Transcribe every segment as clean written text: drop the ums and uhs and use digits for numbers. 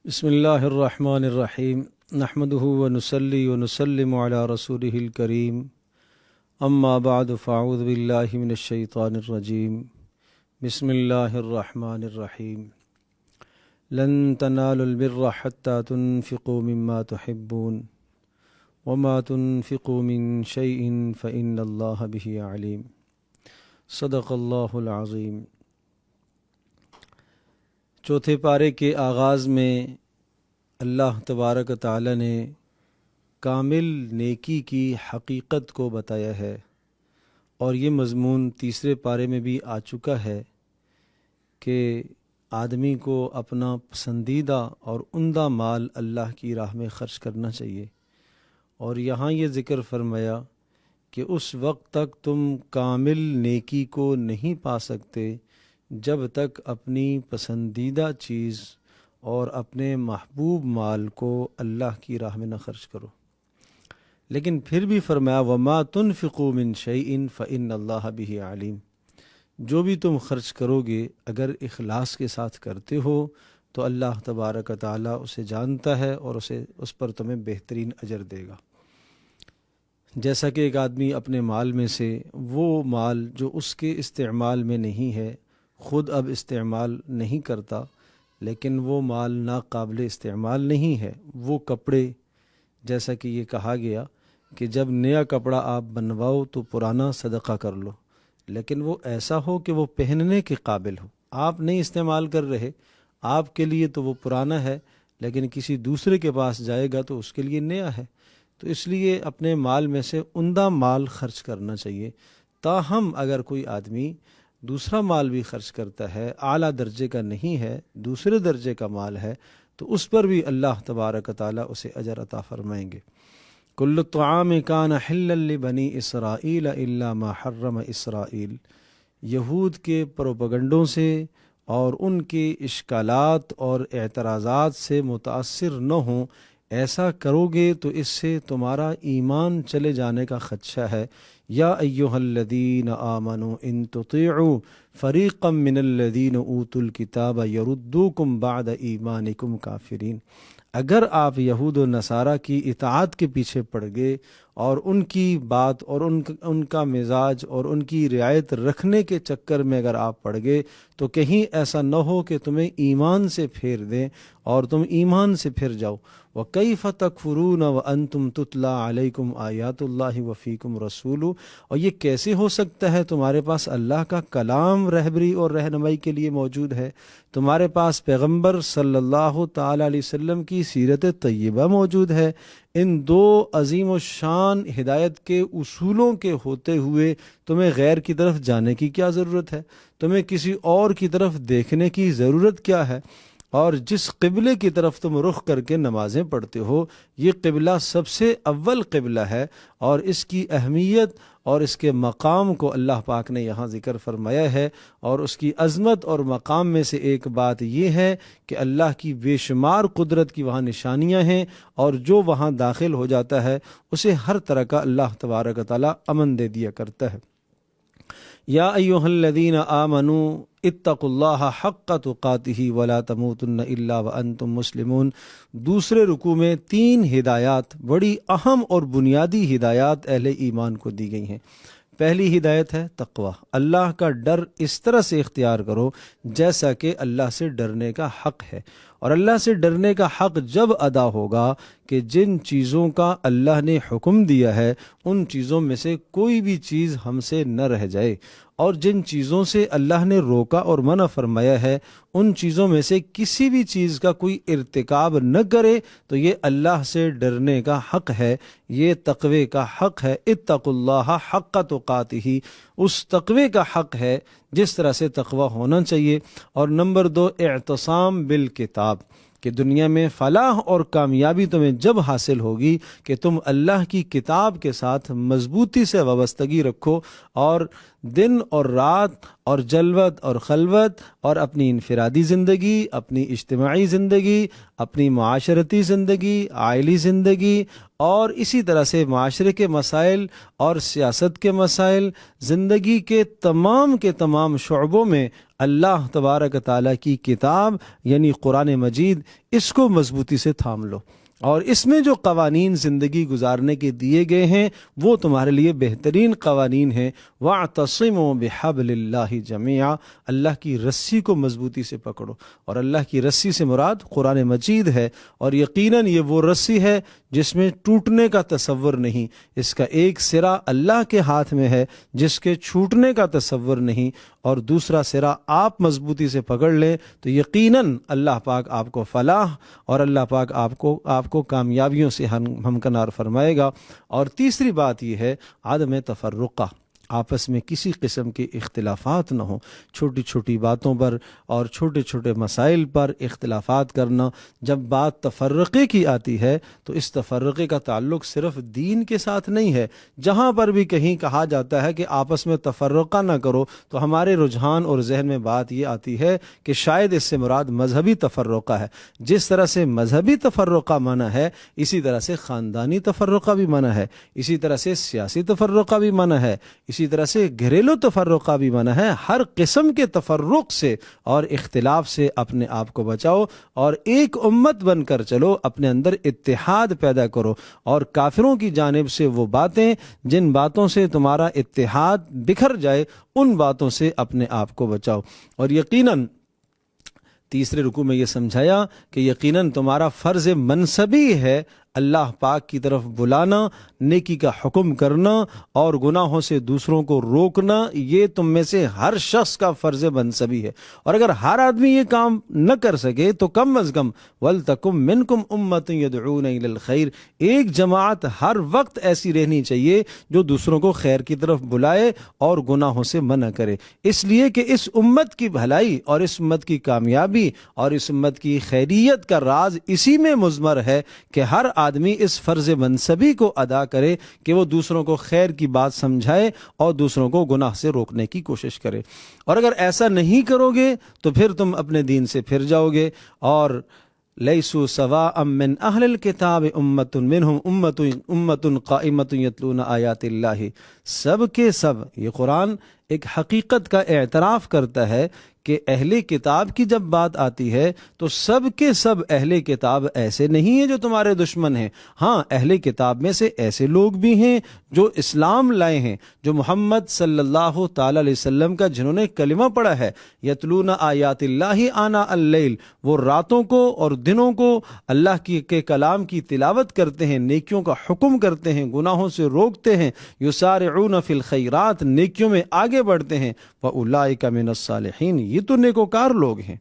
بسم اللہ الرحمن الرحیم نحمده ونصلی ونسلم علی رسوله الکریم اما بعد فاعوذ باللہ من الشیطان الرجیم بسم اللہ الرحمن الرحیم لن تنالوا البر حتى تنفقوا مما تحبون وما تنفقوا من شیء فإن اللہ به علیم صدق اللہ العظیم۔ چوتھے پارے کے آغاز میں اللہ تبارک و تعالی نے کامل نیکی کی حقیقت کو بتایا ہے، اور یہ مضمون تیسرے پارے میں بھی آ چکا ہے کہ آدمی کو اپنا پسندیدہ اور عمدہ مال اللہ کی راہ میں خرچ کرنا چاہیے، اور یہاں یہ ذکر فرمایا کہ اس وقت تک تم کامل نیکی کو نہیں پا سکتے جب تک اپنی پسندیدہ چیز اور اپنے محبوب مال کو اللہ کی راہ میں نہ خرچ کرو۔ لیکن پھر بھی فرمایا وما تنفقوا من شیء فإن اللہ بہ علیم، جو بھی تم خرچ کرو گے اگر اخلاص کے ساتھ کرتے ہو تو اللہ تبارک و تعالیٰ اسے جانتا ہے اور اس پر تمہیں بہترین اجر دے گا۔ جیسا کہ ایک آدمی اپنے مال میں سے وہ مال جو اس کے استعمال میں نہیں ہے خود اب استعمال نہیں کرتا، لیکن وہ مال ناقابل استعمال نہیں ہے، وہ کپڑے، جیسا کہ یہ کہا گیا کہ جب نیا کپڑا آپ بنواؤ تو پرانا صدقہ کر لو، لیکن وہ ایسا ہو کہ وہ پہننے کے قابل ہو، آپ نہیں استعمال کر رہے، آپ کے لیے تو وہ پرانا ہے لیکن کسی دوسرے کے پاس جائے گا تو اس کے لیے نیا ہے۔ تو اس لیے اپنے مال میں سے عمدہ مال خرچ کرنا چاہیے۔ تاہم اگر کوئی آدمی دوسرا مال بھی خرچ کرتا ہے، اعلیٰ درجے کا نہیں ہے، دوسرے درجے کا مال ہے، تو اس پر بھی اللہ تبارک و تعالیٰ اسے اجر عطا فرمائیں گے۔ کل الطعام کان حلا لبنی اسرائیل الا ما حرم اسرائیل، یہود کے پروپگنڈوں سے اور ان کے اشکالات اور اعتراضات سے متاثر نہ ہوں، ایسا کرو گے تو اس سے تمہارا ایمان چلے جانے کا خدشہ ہے۔ یا ایہا الذین آمنوا ان تطیعوا فریقا من الذین اوتوا الکتاب یردوکم بعد ایمانکم کافرین، اگر آپ یہود و نصارہ کی اطاعت کے پیچھے پڑ گئے اور ان کی بات اور ان کا مزاج اور ان کی رعایت رکھنے کے چکر میں اگر آپ پڑ گئے تو کہیں ایسا نہ ہو کہ تمہیں ایمان سے پھیر دیں اور تم ایمان سے پھر جاؤ۔ وَكَيْفَ تَكْفُرُونَ وَأَنْتُمْ تُتْلَى عَلَيْكُمْ آيَاتُ اللَّهِ وَفِيكُمْ رَسُولُهُ، اور یہ کیسے ہو سکتا ہے تمہارے پاس اللہ کا کلام رہبری اور رہنمائی کے لیے موجود ہے، تمہارے پاس پیغمبر صلی اللہ تعالی علیہ وسلم کی سیرت طیبہ موجود ہے، ان دو عظیم و شان ہدایت کے اصولوں کے ہوتے ہوئے تمہیں غیر کی طرف جانے کی کیا ضرورت ہے؟ تمہیں کسی اور کی طرف دیکھنے کی ضرورت کیا ہے؟ اور جس قبلے کی طرف تم رخ کر کے نمازیں پڑھتے ہو یہ قبلہ سب سے اول قبلہ ہے، اور اس کی اہمیت اور اس کے مقام کو اللہ پاک نے یہاں ذکر فرمایا ہے، اور اس کی عظمت اور مقام میں سے ایک بات یہ ہے کہ اللہ کی بے شمار قدرت کی وہاں نشانیاں ہیں، اور جو وہاں داخل ہو جاتا ہے اسے ہر طرح کا اللہ تبارک و تعالی امن دے دیا کرتا ہے۔ یا ایہا الذین آمنوا اتقوا اللہ حق تقاتہ ولا تموتن الا وانتم مسلمون۔ دوسرے رکوع میں 3 ہدایات، بڑی اہم اور بنیادی ہدایات اہل ایمان کو دی گئی ہیں۔ پہلی ہدایت ہے تقوی، اللہ کا ڈر اس طرح سے اختیار کرو جیسا کہ اللہ سے ڈرنے کا حق ہے، اور اللہ سے ڈرنے کا حق جب ادا ہوگا کہ جن چیزوں کا اللہ نے حکم دیا ہے ان چیزوں میں سے کوئی بھی چیز ہم سے نہ رہ جائے، اور جن چیزوں سے اللہ نے روکا اور منع فرمایا ہے ان چیزوں میں سے کسی بھی چیز کا کوئی ارتکاب نہ کرے، تو یہ اللہ سے ڈرنے کا حق ہے، یہ تقوی کا حق ہے۔ اتقوا اللہ حق تقاتہ، اس تقوی کا حق ہے جس طرح سے تقوی ہونا چاہیے۔ اور نمبر 2 اعتصام بالکتاب، کہ دنیا میں فلاح اور کامیابی تمہیں جب حاصل ہوگی کہ تم اللہ کی کتاب کے ساتھ مضبوطی سے وابستگی رکھو، اور دن اور رات اور جلوت اور خلوت اور اپنی انفرادی زندگی، اپنی اجتماعی زندگی، اپنی معاشرتی زندگی، عائلی زندگی اور اسی طرح سے معاشرے کے مسائل اور سیاست کے مسائل، زندگی کے تمام شعبوں میں اللہ تبارک تعالیٰ کی کتاب یعنی قرآن مجید، اس کو مضبوطی سے تھام لو، اور اس میں جو قوانین زندگی گزارنے کے دیے گئے ہیں وہ تمہارے لیے بہترین قوانین ہیں۔ وَاعْتَصِمُوا بِحَبْلِ اللَّهِ جَمِيعًا، اللہ کی رسی کو مضبوطی سے پکڑو، اور اللہ کی رسی سے مراد قرآن مجید ہے، اور یقیناً یہ وہ رسی ہے جس میں ٹوٹنے کا تصور نہیں، اس کا ایک سرا اللہ کے ہاتھ میں ہے جس کے چھوٹنے کا تصور نہیں، اور دوسرا سرا آپ مضبوطی سے پکڑ لیں تو یقیناً اللہ پاک آپ کو فلاح اور اللہ پاک آپ کو کامیابیوں سے ہمکنار فرمائے گا۔ اور تیسری بات یہ ہے عدم تفرقہ، آپس میں کسی قسم کے اختلافات نہ ہوں، چھوٹی چھوٹی باتوں پر اور چھوٹے چھوٹے مسائل پر اختلافات کرنا۔ جب بات تفرقے کی آتی ہے تو اس تفرقے کا تعلق صرف دین کے ساتھ نہیں ہے۔ جہاں پر بھی کہیں کہا جاتا ہے کہ آپس میں تفرقہ نہ کرو تو ہمارے رجحان اور ذہن میں بات یہ آتی ہے کہ شاید اس سے مراد مذہبی تفرقہ ہے۔ جس طرح سے مذہبی تفرقہ منع ہے اسی طرح سے خاندانی تفرقہ بھی منع ہے، اسی طرح سے سیاسی تفرقہ بھی منع ہے، اسی طرح سے گھریلو تفرقہ بھی منع ہے۔ ہر قسم کے تفرق سے اور اختلاف سے اپنے آپ کو بچاؤ اور ایک امت بن کر چلو، اپنے اندر اتحاد پیدا کرو، اور کافروں کی جانب سے وہ باتیں جن باتوں سے تمہارا اتحاد بکھر جائے ان باتوں سے اپنے آپ کو بچاؤ۔ اور یقیناً تیسرے رکوع میں یہ سمجھایا کہ یقیناً تمہارا فرض منصبی ہے اللہ پاک کی طرف بلانا، نیکی کا حکم کرنا اور گناہوں سے دوسروں کو روکنا، یہ تم میں سے ہر شخص کا فرض منصبی ہے۔ اور اگر ہر آدمی یہ کام نہ کر سکے تو کم از کم وَلْتَكُمْ مِنْكُمْ أُمَّةٌ يَدْعُونَ إِلَى الْخَيْرِ، ایک جماعت ہر وقت ایسی رہنی چاہیے جو دوسروں کو خیر کی طرف بلائے اور گناہوں سے منع کرے، اس لیے کہ اس امت کی بھلائی اور اس امت کی کامیابی اور اس امت کی خیریت کا راز اسی میں مضمر ہے کہ ہر آدمی اس فرض منصبی کو ادا کرے کہ وہ دوسروں کو خیر کی بات سمجھائے اور دوسروں کو گناہ سے روکنے کی کوشش کرے۔ اور اگر ایسا نہیں کرو گے تو پھر تم اپنے دین سے پھر جاؤ گے۔ اور لیسوا سواء من اہل الکتاب امۃ منہم امۃ قائمۃ یتلون آیات اللہ، سب کے سب، یہ قرآن ایک حقیقت کا اعتراف کرتا ہے کہ اہل کتاب کی جب بات آتی ہے تو سب کے سب اہل کتاب ایسے نہیں ہیں جو تمہارے دشمن ہیں۔ ہاں، اہل کتاب میں سے ایسے لوگ بھی ہیں جو اسلام لائے ہیں، جو محمد صلی اللہ تعالی علیہ وسلم کا جنہوں نے کلمہ پڑھا ہے، یتلون آیات اللہ آناء اللیل، وہ راتوں کو اور دنوں کو اللہ کے کلام کی تلاوت کرتے ہیں، نیکیوں کا حکم کرتے ہیں، گناہوں سے روکتے ہیں، یسارعون فی الخیرات، نیکیوں میں آگے بڑھتے ہیں، وَأُولَئِكَ مِنَ الصَّالِحِينَ، یہ تو نیکوکار لوگ ہیں۔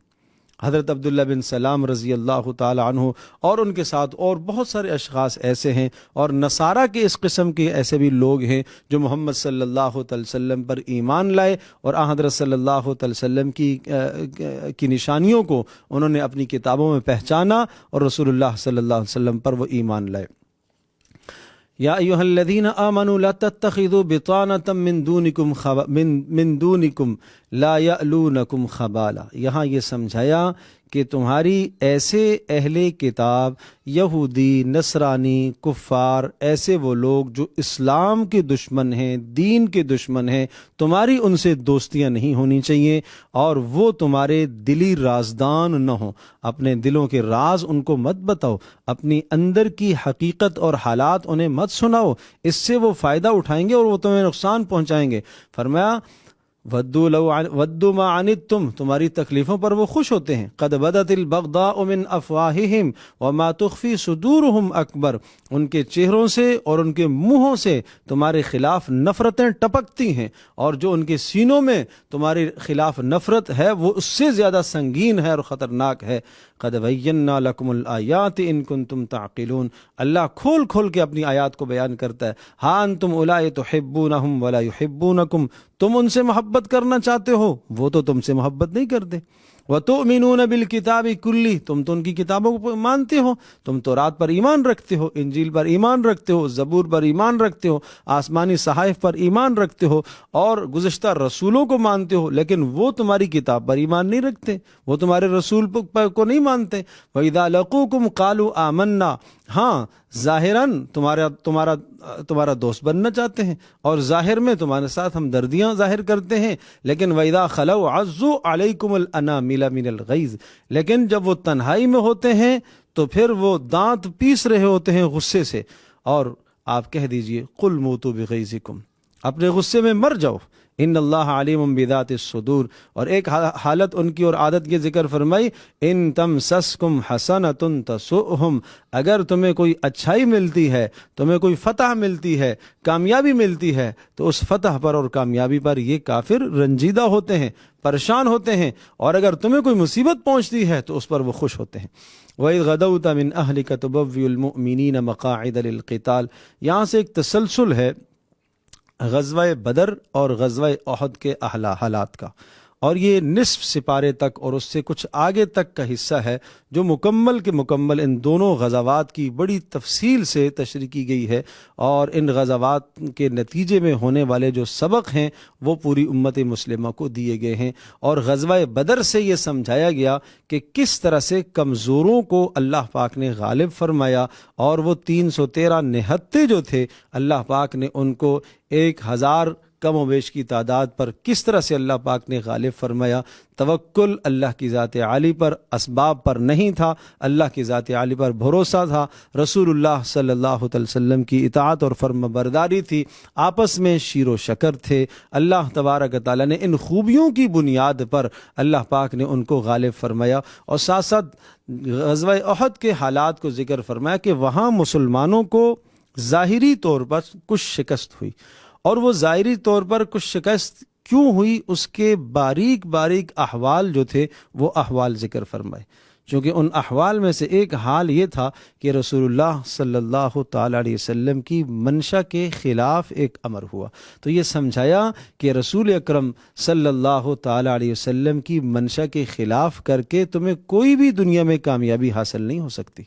حضرت عبداللہ بن سلام رضی اللہ تعالی عنہ اور ان کے ساتھ اور بہت سارے اشخاص ایسے ہیں، اور نصارہ کے اس قسم کے ایسے بھی لوگ ہیں جو محمد صلی اللہ علیہ وسلم پر ایمان لائے اور حضرت صلی اللہ علیہ وسلم کی نشانیوں کو انہوں نے اپنی کتابوں میں پہچانا اور رسول اللہ صلی اللہ علیہ وسلم پر وہ ایمان لائے۔ یا ایھا الذین آمنوا لا تتخذوا بطانۃ من دونکم لا یألونکم خبالا، یہاں یہ سمجھایا کہ تمہاری ایسے اہل کتاب، یہودی، نصرانی، کفار، ایسے وہ لوگ جو اسلام کے دشمن ہیں، دین کے دشمن ہیں، تمہاری ان سے دوستیاں نہیں ہونی چاہیے، اور وہ تمہارے دلی رازدان نہ ہوں، اپنے دلوں کے راز ان کو مت بتاؤ، اپنی اندر کی حقیقت اور حالات انہیں مت سناؤ، اس سے وہ فائدہ اٹھائیں گے اور وہ تمہیں نقصان پہنچائیں گے۔ فرمایا ودوا ما عنتم، تمہاری تکلیفوں پر وہ خوش ہوتے ہیں، قد بدت البغضاء من افواہہم وما تخفی صدورہم اکبر، ان کے چہروں سے اور ان کے منہوں سے تمہارے خلاف نفرتیں ٹپکتی ہیں، اور جو ان کے سینوں میں تمہارے خلاف نفرت ہے وہ اس سے زیادہ سنگین ہے اور خطرناک ہے۔ قد بینا لکم الآیات ان کنتم تعقلون، اللہ کھول کھول کے اپنی آیات کو بیان کرتا ہے۔ ہاں انتم اولئک تحبونہم ولا یحبونکم، تم ان سے محبت کرنا چاہتے ہو، وہ تو تم سے محبت نہیں کرتے۔ وَتُؤْمِنُونَ بِالْكِتَابِ كُلِّهِ، تم تو ان کی کتابوں کو مانتے ہو، تم تورات پر ایمان رکھتے ہو، انجیل پر ایمان رکھتے ہو، زبور پر ایمان رکھتے ہو، آسمانی صحائف پر ایمان رکھتے ہو اور گزشتہ رسولوں کو مانتے ہو، لیکن وہ تمہاری کتاب پر ایمان نہیں رکھتے، وہ تمہارے رسول کو نہیں مانتے۔ وَإِذَا لَقُوكُمْ قَالُوا آمَنَّا، ہاں ظاہراً تمہارا دوست بننا چاہتے ہیں اور ظاہر میں تمہارے ساتھ ہمدردیاں ظاہر کرتے ہیں، لیکن وَإِذَا خَلَوْا عَضُّوا عَلَيْكُمُ الْأَنَامِلَ مِنَ الْغَيْظِ، لیکن جب وہ تنہائی میں ہوتے ہیں تو پھر وہ دانت پیس رہے ہوتے ہیں غصے سے، اور آپ کہہ دیجئے قُلْ مُوتُوا بِغَيْظِكُمْ، اپنے غصے میں مر جاؤ، ان اللہ علیم بذات الصدور۔ اور ایک حالت ان کی اور عادت کی ذکر فرمائی، ان تمسسکم حسنۃ تسؤہم، اگر تمہیں کوئی اچھائی ملتی ہے، تمہیں کوئی فتح ملتی ہے، کامیابی ملتی ہے، تو اس فتح پر اور کامیابی پر یہ کافر رنجیدہ ہوتے ہیں، پریشان ہوتے ہیں، اور اگر تمہیں کوئی مصیبت پہنچتی ہے تو اس پر وہ خوش ہوتے ہیں۔ وَإِذْ غَدَوْتَ مِنْ أَهْلِكَ تُبَوِّئُ الْمُؤْمِنِينَ مَقَاعِدَ لِلْقِتَالِ، یہاں سے ایک تسلسل ہے غزوہ بدر اور غزوہ احد کے حالات کا، اور یہ نصف سپارے تک اور اس سے کچھ آگے تک کا حصہ ہے جو مکمل کے مکمل ان دونوں غزوات کی بڑی تفصیل سے تشریح کی گئی ہے، اور ان غزوات کے نتیجے میں ہونے والے جو سبق ہیں وہ پوری امت مسلمہ کو دیے گئے ہیں۔ اور غزوہ بدر سے یہ سمجھایا گیا کہ کس طرح سے کمزوروں کو اللہ پاک نے غالب فرمایا، اور وہ 313 نہتے جو تھے اللہ پاک نے ان کو 1000 کم و بیش کی تعداد پر کس طرح سے اللہ پاک نے غالب فرمایا۔ توکل اللہ کی ذات عالی پر، اسباب پر نہیں تھا، اللہ کی ذات عالی پر بھروسہ تھا، رسول اللہ صلی اللہ علیہ وسلم کی اطاعت اور فرما برداری تھی، آپس میں شیر و شکر تھے۔ اللہ تبارک تعالیٰ نے ان خوبیوں کی بنیاد پر اللہ پاک نے ان کو غالب فرمایا، اور ساتھ ساتھ غزوہ احد کے حالات کو ذکر فرمایا کہ وہاں مسلمانوں کو ظاہری طور پر کچھ شکست ہوئی، اور وہ ظاہری طور پر کچھ شکست کیوں ہوئی، اس کے باریک باریک احوال جو تھے وہ احوال ذکر فرمائے، چونکہ ان احوال میں سے ایک حال یہ تھا کہ رسول اللہ صلی اللہ تعالی علیہ وسلم کی منشا کے خلاف ایک امر ہوا، تو یہ سمجھایا کہ رسول اکرم صلی اللہ تعالی علیہ وسلم کی منشا کے خلاف کر کے تمہیں کوئی بھی دنیا میں کامیابی حاصل نہیں ہو سکتی۔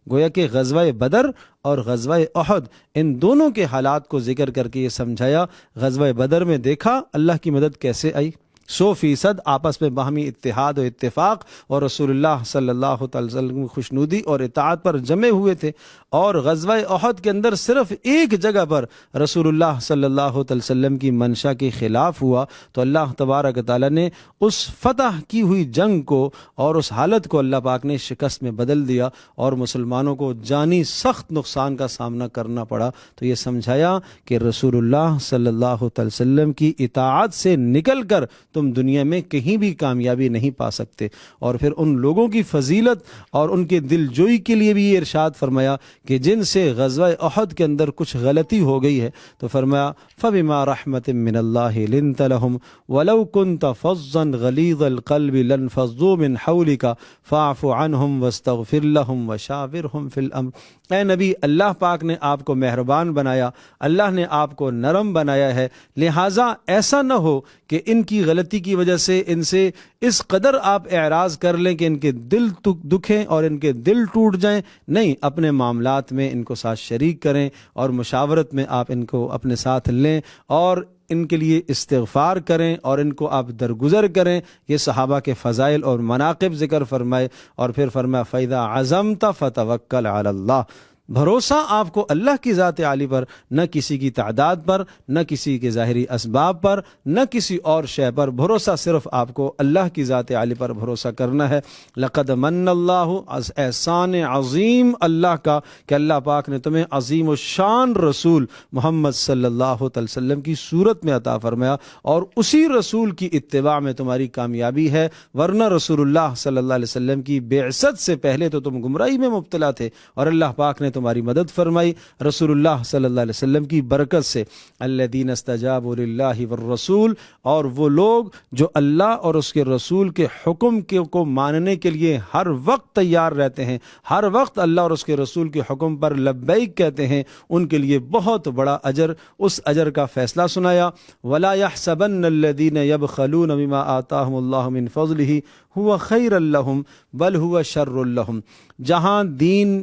گویا کہ غزوہ بدر اور غزوہ احد ان دونوں کے حالات کو ذکر کر کے یہ سمجھایا۔ غزوہ بدر میں دیکھا اللہ کی مدد کیسے آئی، 100% آپس میں باہمی اتحاد و اتفاق اور رسول اللہ صلی اللہ تعالی وسلم کی خوشنودی اور اطاعت پر جمے ہوئے تھے، اور غزوہ احد کے اندر صرف ایک جگہ پر رسول اللہ صلی اللہ علیہ وسلم کی منشا کے خلاف ہوا، تو اللہ تبارک تعالیٰ نے اس فتح کی ہوئی جنگ کو اور اس حالت کو اللہ پاک نے شکست میں بدل دیا، اور مسلمانوں کو جانی سخت نقصان کا سامنا کرنا پڑا۔ تو یہ سمجھایا کہ رسول اللہ صلی اللہ علیہ وسلم کی اطاعت سے نکل کر تم دنیا میں کہیں بھی کامیابی نہیں پا سکتے۔ اور پھر ان لوگوں کی فضیلت اور ان کے دل جوئی کے لیے بھی یہ ارشاد فرمایا کہ جن سے غزوہ احد کے اندر کچھ غلطی ہو گئی ہے، تو فرمایا فَبِمَا رَحْمَةٍ مِّنَ اللَّهِ لِنْتَ لَهُمْ وَلَوْ كُنْتَ فَظًّا غَلِيظَ الْقَلْبِ لَانفَضُّوا مِنْ حَوْلِكَ فَاعْفُ عَنْهُمْ وَاسْتَغْفِرْ لَهُمْ وَشَاوِرْهُمْ فِي الْأَمْرِ۔ اے نبی، اللہ پاک نے آپ کو مہربان بنایا، اللہ نے آپ کو نرم بنایا ہے، لہٰذا ایسا نہ ہو کہ ان کی غلطی کی وجہ سے ان سے اس قدر آپ اعراض کر لیں کہ ان کے دل دکھیں اور ان کے دل ٹوٹ جائیں۔ نہیں، اپنے معاملات میں ان کو ساتھ شریک کریں، اور مشاورت میں آپ ان کو اپنے ساتھ لیں، اور ان کے لیے استغفار کریں، اور ان کو آپ درگزر کریں۔ یہ صحابہ کے فضائل اور مناقب ذکر فرمائے، اور پھر فرمایا فَإِذَا عَزَمْتَ فَتَوَكَّلْ عَلَى اللَّهِ، بھروسہ آپ کو اللہ کی ذات عالی پر، نہ کسی کی تعداد پر، نہ کسی کے ظاہری اسباب پر، نہ کسی اور شے پر، بھروسہ صرف آپ کو اللہ کی ذات عالی پر بھروسہ کرنا ہے۔ لقد من اللہ، احسان عظیم اللہ کا کہ اللہ پاک نے تمہیں عظیم الشان رسول محمد صلی اللہ علیہ وسلم کی صورت میں عطا فرمایا، اور اسی رسول کی اتباع میں تمہاری کامیابی ہے، ورنہ رسول اللہ صلی اللہ علیہ وسلم کی بعثت سے پہلے تو تم گمراہی میں مبتلا تھے، اور اللہ پاک نے تمہاری مدد فرمائی رسول اللہ صلی اللہ علیہ وسلم کی برکت سے۔ الذین استجابوا للہ والرسول، اور وہ لوگ جو اللہ اور اس کے رسول کے حکم کو ماننے کے لیے ہر وقت تیار رہتے ہیں، ہر وقت اللہ اور اس کے رسول کے حکم پر لبیک کہتے ہیں، ان کے لیے بہت بڑا اجر، اس اجر کا فیصلہ سنایا۔ ولا يحسبن الذين يبخلون بما آتاهم الله من فضله هو خير لهم بل هو شر لهم۔ جہاں دین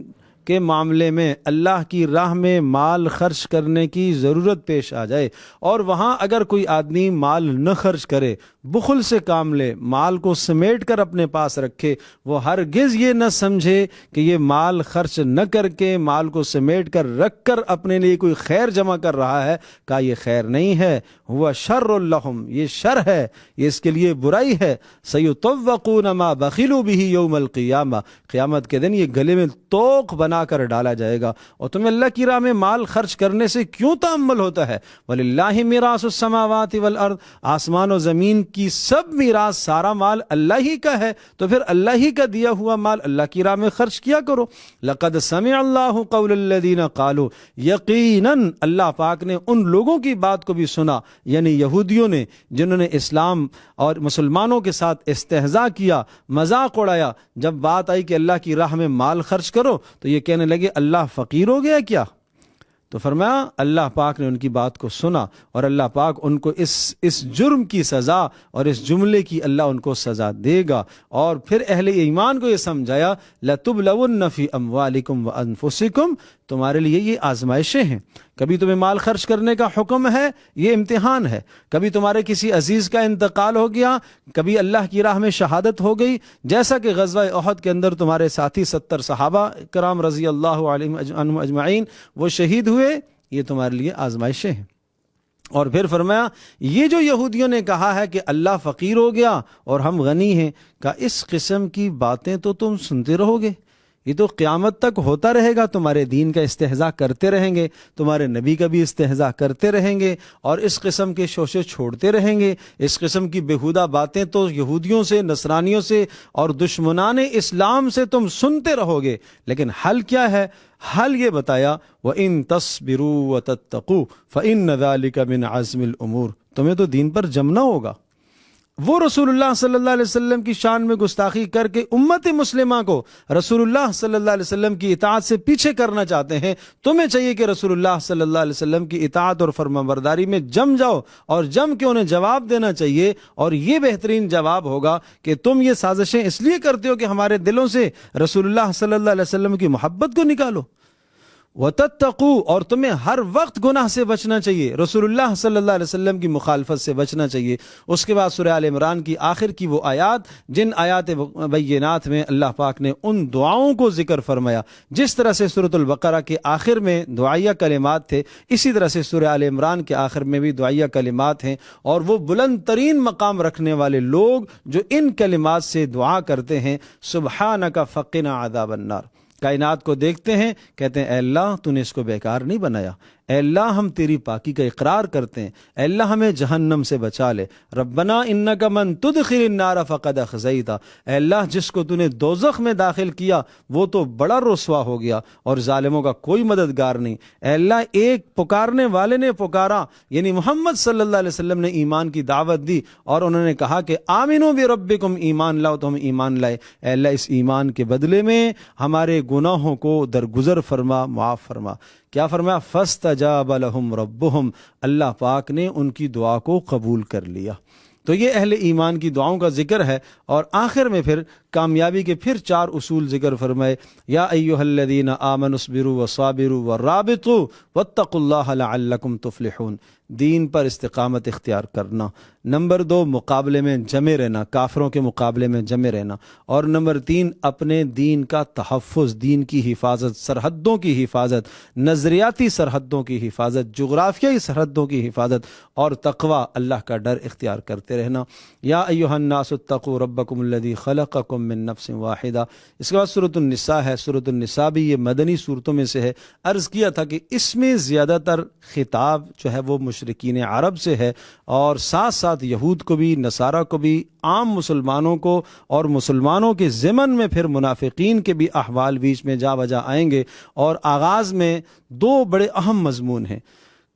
کے معاملے میں اللہ کی راہ میں مال خرچ کرنے کی ضرورت پیش آ جائے اور وہاں اگر کوئی آدمی مال نہ خرچ کرے، بخل سے کام لے، مال کو سمیٹ کر اپنے پاس رکھے، وہ ہرگز یہ نہ سمجھے کہ یہ مال خرچ نہ کر کے، مال کو سمیٹ کر رکھ کر اپنے لیے کوئی خیر جمع کر رہا ہے، کہا یہ خیر نہیں ہے، ہوا شر لہم، یہ شر ہے، یہ اس کے لیے برائی ہے۔ سیطوقون ما بخلوا به یوم القیامہ، قیامت کے دن یہ گلے میں توق بنا کر ڈالا جائے گا۔ اور تمہیں اللہ کی راہ میں مال خرچ کرنے سے کیوں تأمل ہوتا ہے؟ وَلِلَّهِ مِيرَاثُ السَّمَاوَاتِ وَالْأَرْضِ، آسمان و زمین کی سب میراث، سارا مال اللہ ہی کا ہے، تو پھر اللہ ہی کا دیا ہوا مال اللہ کی راہ میں خرچ کیا کرو۔ لَقَدْ سَمِعَ اللَّهُ قَوْلَ الَّذِينَ قَالُوا، یقیناً اللہ پاک نے ان لوگوں کی بات کو بھی سنا، یعنی یہودیوں نے، جنہوں نے اسلام اور مسلمانوں کے ساتھ استہزاء کیا، مذاق اڑایا۔ جب بات آئی کہ اللہ کی راہ میں مال خرچ کرو تو یہ کہنے لگے اللہ فقیر ہو گیا کیا؟ تو فرمایا اللہ پاک نے ان کی بات کو سنا اور اللہ پاک ان کو اس جرم کی سزا اور اس جملے کی اللہ ان کو سزا دے گا۔ اور پھر اہل ایمان کو یہ سمجھایا لَتُبْلَوُنَّ فِي أَمْوَالِكُمْ وَأَنفُسِكُمْ، تمہارے لیے یہ آزمائشیں ہیں، کبھی تمہیں مال خرچ کرنے کا حکم ہے، یہ امتحان ہے، کبھی تمہارے کسی عزیز کا انتقال ہو گیا، کبھی اللہ کی راہ میں شہادت ہو گئی، جیسا کہ غزوہ احد کے اندر تمہارے ساتھی 70 صحابہ کرام رضی اللہ عنہم اجمعین وہ شہید ہوئے، یہ تمہارے لیے آزمائشیں ہیں۔ اور پھر فرمایا یہ جو یہودیوں نے کہا ہے کہ اللہ فقیر ہو گیا اور ہم غنی ہیں، کہ اس قسم کی باتیں تو تم سنتے رہو گے، یہ تو قیامت تک ہوتا رہے گا، تمہارے دین کا استہزاء کرتے رہیں گے، تمہارے نبی کا بھی استہزاء کرتے رہیں گے، اور اس قسم کے شوشے چھوڑتے رہیں گے، اس قسم کی بیہودہ باتیں تو یہودیوں سے، نصرانیوں سے اور دشمنان اسلام سے تم سنتے رہو گے۔ لیکن حل کیا ہے؟ حل یہ بتایا وَإِن تَصْبِرُوا وَتَتَّقُوا فَإِنَّ ذَلِكَ مِنْ عَزْمِ الْأُمُورِ، تمہیں تو دین پر جمنا ہوگا۔ وہ رسول اللہ صلی اللہ علیہ وسلم کی شان میں گستاخی کر کے امت مسلمہ کو رسول اللہ صلی اللہ علیہ وسلم کی اطاعت سے پیچھے کرنا چاہتے ہیں، تمہیں چاہیے کہ رسول اللہ صلی اللہ علیہ وسلم کی اطاعت اور فرمانبرداری میں جم جاؤ، اور جم کے انہیں جواب دینا چاہیے، اور یہ بہترین جواب ہوگا کہ تم یہ سازشیں اس لیے کرتے ہو کہ ہمارے دلوں سے رسول اللہ صلی اللہ علیہ وسلم کی محبت کو نکالو۔ وَتَتَّقُوا، اور تمہیں ہر وقت گناہ سے بچنا چاہیے، رسول اللہ صلی اللہ علیہ وسلم کی مخالفت سے بچنا چاہیے۔ اس کے بعد سورہ آل عمران کی آخر کی وہ آیات، جن آیات بینات میں اللہ پاک نے ان دعاؤں کو ذکر فرمایا، جس طرح سے سورۃ البقرہ کے آخر میں دعائیہ کلمات تھے، اسی طرح سے سورہ آل عمران کے آخر میں بھی دعائیہ کلمات ہیں، اور وہ بلند ترین مقام رکھنے والے لوگ جو ان کلمات سے دعا کرتے ہیں، سبحانک فقنا عذاب النار، کائنات کو دیکھتے ہیں، کہتے ہیں اے اللہ تو نے اس کو بیکار نہیں بنایا، اے اللہ ہم تیری پاکی کا اقرار کرتے ہیں، اے اللہ ہمیں جہنم سے بچا لے، ربنا انک من تدخل النار فقد اخزیتہ، اے اللہ جس کو تو نے دوزخ میں داخل کیا وہ تو بڑا رسوا ہو گیا اور ظالموں کا کوئی مددگار نہیں۔ اے اللہ ایک پکارنے والے نے پکارا، یعنی محمد صلی اللہ علیہ وسلم نے ایمان کی دعوت دی اور انہوں نے کہا کہ آمنوا بربکم، ایمان لاؤ، تو ہم ایمان لائے، اے اللہ اس ایمان کے بدلے میں ہمارے گناہوں کو درگزر فرما، معاف فرما۔ کیا فرمایا؟ فَاسْتَجَابَ لَهُمْ رَبُّهُمْ، اللہ پاک نے ان کی دعا کو قبول کر لیا۔ تو یہ اہل ایمان کی دعاؤں کا ذکر ہے، اور آخر میں پھر کامیابی کے پھر 4 اصول ذکر فرمائے، یا ایھا الذین آمنوا اصبروا وصابروا ورابطوا واتقوا اللہ لعلکم تفلحون، دین پر استقامت اختیار کرنا۔ نمبر 2 مقابلے میں جمے رہنا، کافروں کے مقابلے میں جمے رہنا۔ اور نمبر 3 اپنے دین کا تحفظ، دین کی حفاظت، سرحدوں کی حفاظت، نظریاتی سرحدوں کی حفاظت، جغرافیائی سرحدوں کی حفاظت، اور تقوی، اللہ کا ڈر اختیار کرتے رہنا۔ یا ایھا الناس اتقوا ربکم الذی خلقکم من نفس واحدہ۔ اس کے بعد سورۃ النساء ہے، سورۃ النساء بھی یہ مدنی صورتوں میں سے ہے۔ عرض کیا تھا کہ اس میں زیادہ تر خطاب جو ہے وہ مشرک مشرکین عرب سے ہے، اور ساتھ ساتھ یہود کو بھی، نصارہ کو بھی، عام مسلمانوں کو، اور مسلمانوں کے ضمن میں پھر منافقین کے بھی احوال بیچ میں جا بجا آئیں گے۔ اور آغاز میں دو بڑے اہم مضمون ہیں: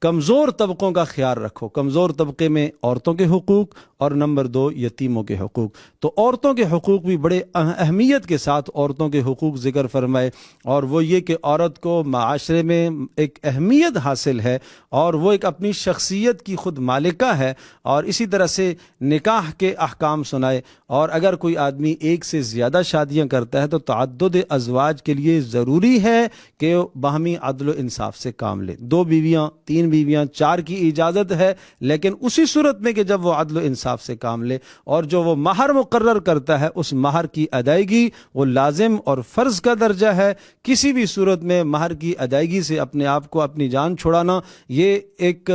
کمزور طبقوں کا خیال رکھو، کمزور طبقے میں عورتوں کے حقوق، اور نمبر 2 یتیموں کے حقوق۔ تو عورتوں کے حقوق بھی بڑے اہمیت کے ساتھ عورتوں کے حقوق ذکر فرمائے، اور وہ یہ کہ عورت کو معاشرے میں ایک اہمیت حاصل ہے، اور وہ ایک اپنی شخصیت کی خود مالکہ ہے، اور اسی طرح سے نکاح کے احکام سنائے۔ اور اگر کوئی آدمی ایک سے زیادہ شادیاں کرتا ہے تو تعدد ازواج کے لیے ضروری ہے کہ باہمی عدل و انصاف سے کام لے، 2 بیویاں، 3 بیویاں، 4 کی اجازت ہے، لیکن اسی صورت میں کہ جب وہ عدل و انصاف سے کام لے، اور جو وہ مہر مقرر کرتا ہے اس مہر کی ادائیگی وہ لازم اور فرض کا درجہ ہے۔ کسی بھی صورت میں مہر کی ادائیگی سے اپنے آپ کو، اپنی جان چھڑانا، یہ ایک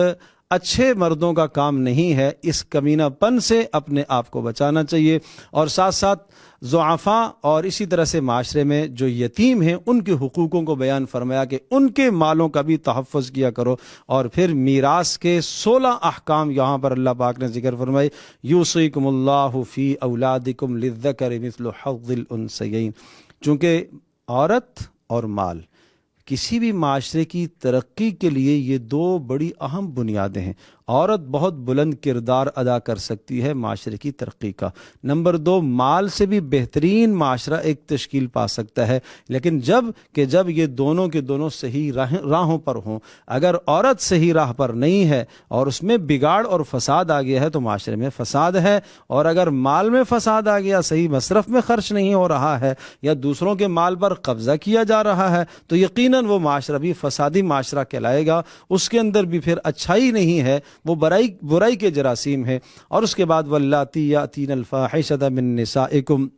اچھے مردوں کا کام نہیں ہے۔ اس کمینہ پن سے اپنے آپ کو بچانا چاہیے، اور ساتھ ساتھ ضعفاء اور اسی طرح سے معاشرے میں جو یتیم ہیں ان کے حقوقوں کو بیان فرمایا کہ ان کے مالوں کا بھی تحفظ کیا کرو۔ اور پھر میراث کے 16 احکام یہاں پر اللہ پاک نے ذکر فرمائے: یوصیکم اللہ فی اولادکم للذکر مثل حظ الانثیین۔ چونکہ عورت اور مال کسی بھی معاشرے کی ترقی کے لیے یہ 2 بڑی اہم بنیادیں ہیں۔ عورت بہت بلند کردار ادا کر سکتی ہے معاشرے کی ترقی کا۔ نمبر 2، مال سے بھی بہترین معاشرہ ایک تشکیل پا سکتا ہے، لیکن جب یہ دونوں کے دونوں صحیح راہوں پر ہوں۔ اگر عورت صحیح راہ پر نہیں ہے اور اس میں بگاڑ اور فساد آ گیا ہے تو معاشرے میں فساد ہے، اور اگر مال میں فساد آ گیا، صحیح مصرف میں خرچ نہیں ہو رہا ہے، یا دوسروں کے مال پر قبضہ کیا جا رہا ہے، تو یقیناً وہ معاشرہ بھی فسادی معاشرہ کہلائے گا۔ اس کے اندر بھی پھر اچھائی نہیں ہے، وہ برائی کے جراثیم ہے۔ اور اس کے بعد واللاتی یاتین الفاحشۃ من نسائکم،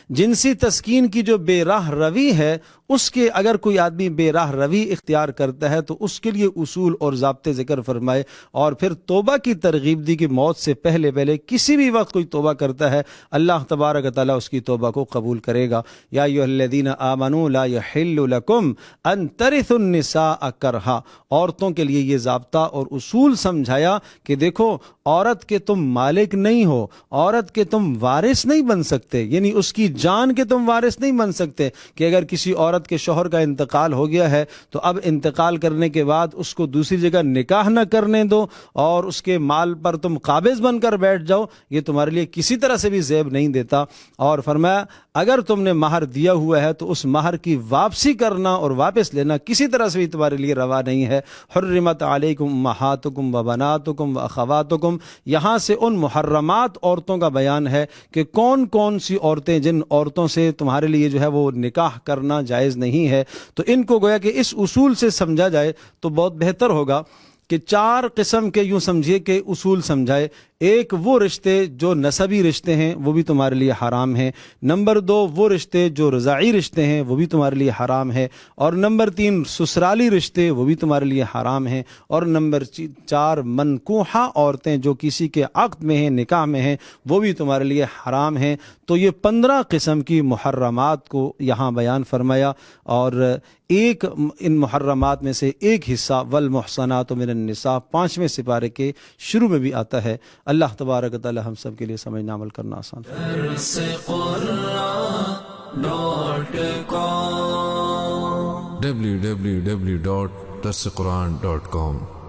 جنسی تسکین کی جو بے راہ روی ہے، اس کے اگر کوئی آدمی بے راہ روی اختیار کرتا ہے تو اس کے لیے اصول اور ضابطے ذکر فرمائے، اور پھر توبہ کی ترغیب دی کہ موت سے پہلے کسی بھی وقت کوئی توبہ کرتا ہے اللہ تبارک و تعالیٰ اس کی توبہ کو قبول کرے گا۔ یا ایھا الذین آمنوا لا یحل لکم ان ترثوا النساء کرہا، عورتوں کے لیے یہ ضابطہ اور اصول سمجھایا کہ دیکھو، عورت کے تم مالک نہیں ہو، عورت کے تم وارث نہیں بن سکتے، یعنی اس کی جان کے تم وارث نہیں بن سکتے، کہ اگر کسی عورت کے شوہر کا انتقال ہو گیا ہے تو اب انتقال کرنے کے بعد اس کو دوسری جگہ نکاح نہ کرنے دو اور اس کے مال پر تم قابض بن کر بیٹھ جاؤ، یہ تمہارے لیے کسی طرح سے بھی زیب نہیں دیتا۔ اور فرمایا اگر تم نے مہر دیا ہوا ہے تو اس مہر کی واپسی کرنا اور واپس لینا کسی طرح سے بھی تمہارے لیے روا نہیں ہے۔ حرمت علیکم امہاتکم و بناتکم و اخواتکم، یہاں سے ان محرمات عورتوں کا بیان ہے کہ کون کون سی عورتیں، جن عورتوں سے تمہارے لیے جو ہے وہ نکاح کرنا جائز نہیں ہے، تو ان کو گویا کہ اس اصول سے سمجھا جائے تو بہت بہتر ہوگا کہ 4 قسم کے یوں سمجھیے کہ اصول سمجھائے۔ ایک، وہ رشتے جو نسبی رشتے ہیں وہ بھی تمہارے لیے حرام ہیں۔ نمبر 2، وہ رشتے جو رضاعی رشتے ہیں وہ بھی تمہارے لیے حرام ہیں۔ اور نمبر 3، سسرالی رشتے وہ بھی تمہارے لیے حرام ہیں۔ اور نمبر 4، منکوحہ عورتیں جو کسی کے عقد میں ہیں، نکاح میں ہیں، وہ بھی تمہارے لیے حرام ہیں۔ تو یہ 15 قسم کی محرمات کو یہاں بیان فرمایا، اور ایک ان محرمات میں سے ایک حصہ والمحصنات من النساء 5ویں سپارے کے شروع میں بھی آتا ہے۔ اللہ تبارک و تعالی ہم سب کے لیے سمجھنا عمل کرنا آسان۔ www.darsequran.com